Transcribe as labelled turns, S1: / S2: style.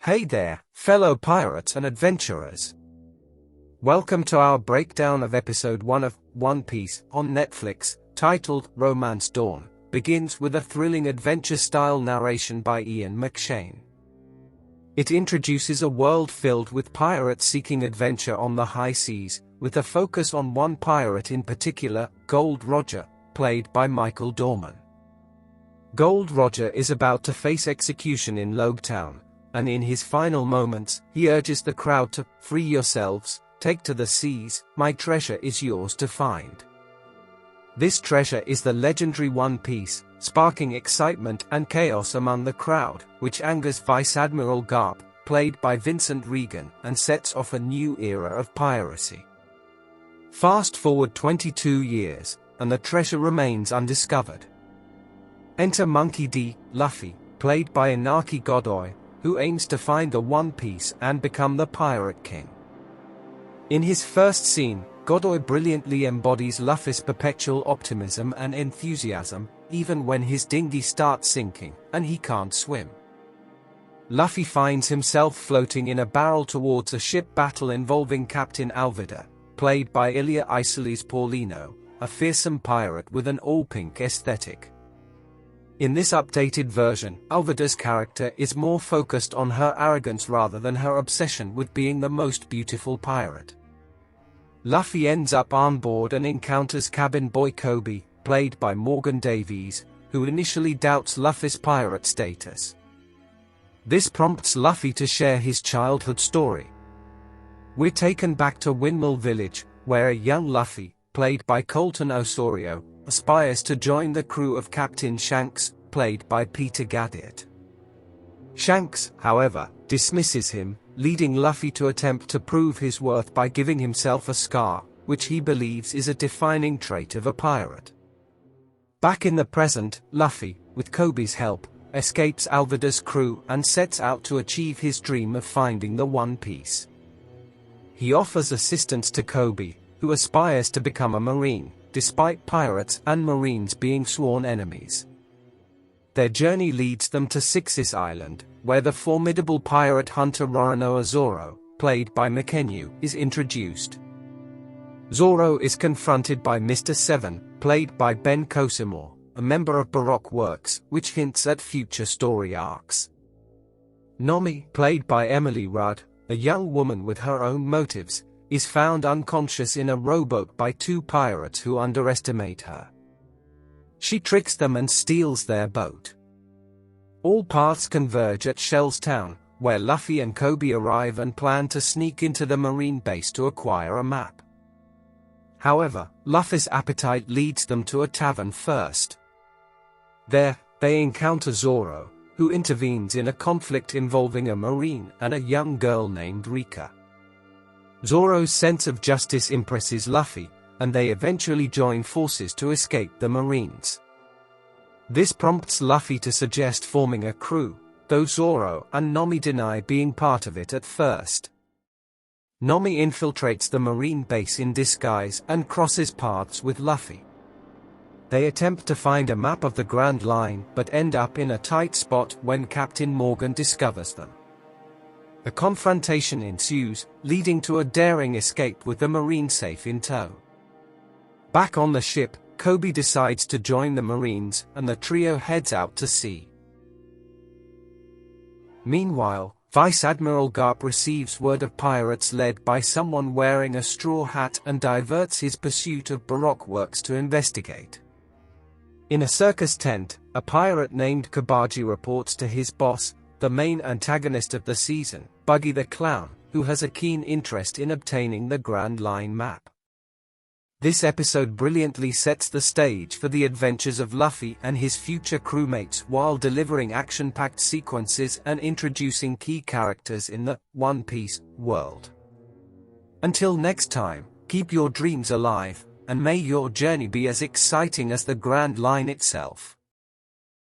S1: Hey there, fellow pirates and adventurers. Welcome to our breakdown of episode 1 of One Piece on Netflix, titled Romance Dawn. Begins with a thrilling adventure-style narration by Ian McShane. It introduces a world filled with pirates seeking adventure on the high seas, with a focus on one pirate in particular, Gold Roger, played by Michael Dorman. Gold Roger is about to face execution in Loguetown, and in his final moments, he urges the crowd to free yourselves, take to the seas, my treasure is yours to find. This treasure is the legendary One Piece, sparking excitement and chaos among the crowd, which angers Vice Admiral Garp, played by Vincent Regan, and sets off a new era of piracy. Fast forward 22 years, and the treasure remains undiscovered. Enter Monkey D. Luffy, played by Inaki Godoy, who aims to find the One Piece and become the Pirate King. In his first scene, Godoy brilliantly embodies Luffy's perpetual optimism and enthusiasm, even when his dinghy starts sinking and he can't swim. Luffy finds himself floating in a barrel towards a ship battle involving Captain Alvida, played by Ilia Isoles Paulino, a fearsome pirate with an all-pink aesthetic. In this updated version, Alvida's character is more focused on her arrogance rather than her obsession with being the most beautiful pirate. Luffy ends up on board and encounters cabin boy Kobe, played by Morgan Davies, who initially doubts Luffy's pirate status. This prompts Luffy to share his childhood story. We're taken back to Windmill Village, where a young Luffy, played by Colton Osorio, aspires to join the crew of Captain Shanks, played by Peter Gaddiot. Shanks, however, dismisses him, leading Luffy to attempt to prove his worth by giving himself a scar, which he believes is a defining trait of a pirate. Back in the present, Luffy, with Kobe's help, escapes Alvida's crew and sets out to achieve his dream of finding the One Piece. He offers assistance to Kobe, who aspires to become a Marine, despite pirates and Marines being sworn enemies. Their journey leads them to Sixes Island, where the formidable pirate hunter Roronoa Zoro, played by Mkenyu, is introduced. Zoro is confronted by Mr. Seven, played by Ben Cosimore, a member of Baroque Works, which hints at future story arcs. Nomi, played by Emily Rudd, a young woman with her own motives, is found unconscious in a rowboat by two pirates who underestimate her. She tricks them and steals their boat. All paths converge at Shell's Town, where Luffy and Kobe arrive and plan to sneak into the Marine base to acquire a map. However, Luffy's appetite leads them to a tavern first. There, they encounter Zoro, who intervenes in a conflict involving a Marine and a young girl named Rika. Zoro's sense of justice impresses Luffy, and they eventually join forces to escape the Marines. This prompts Luffy to suggest forming a crew, though Zoro and Nomi deny being part of it at first. Nomi infiltrates the Marine base in disguise and crosses paths with Luffy. They attempt to find a map of the Grand Line but end up in a tight spot when Captain Morgan discovers them. A confrontation ensues, leading to a daring escape with the Marine safe in tow. Back on the ship, Kobe decides to join the Marines, and the trio heads out to sea. Meanwhile, Vice Admiral Garp receives word of pirates led by someone wearing a straw hat and diverts his pursuit of Baroque Works to investigate. In a circus tent, a pirate named Kabaji reports to his boss, the main antagonist of the season, Buggy the Clown, who has a keen interest in obtaining the Grand Line map. This episode brilliantly sets the stage for the adventures of Luffy and his future crewmates while delivering action-packed sequences and introducing key characters in the One Piece world. Until next time, keep your dreams alive, and may your journey be as exciting as the Grand Line itself.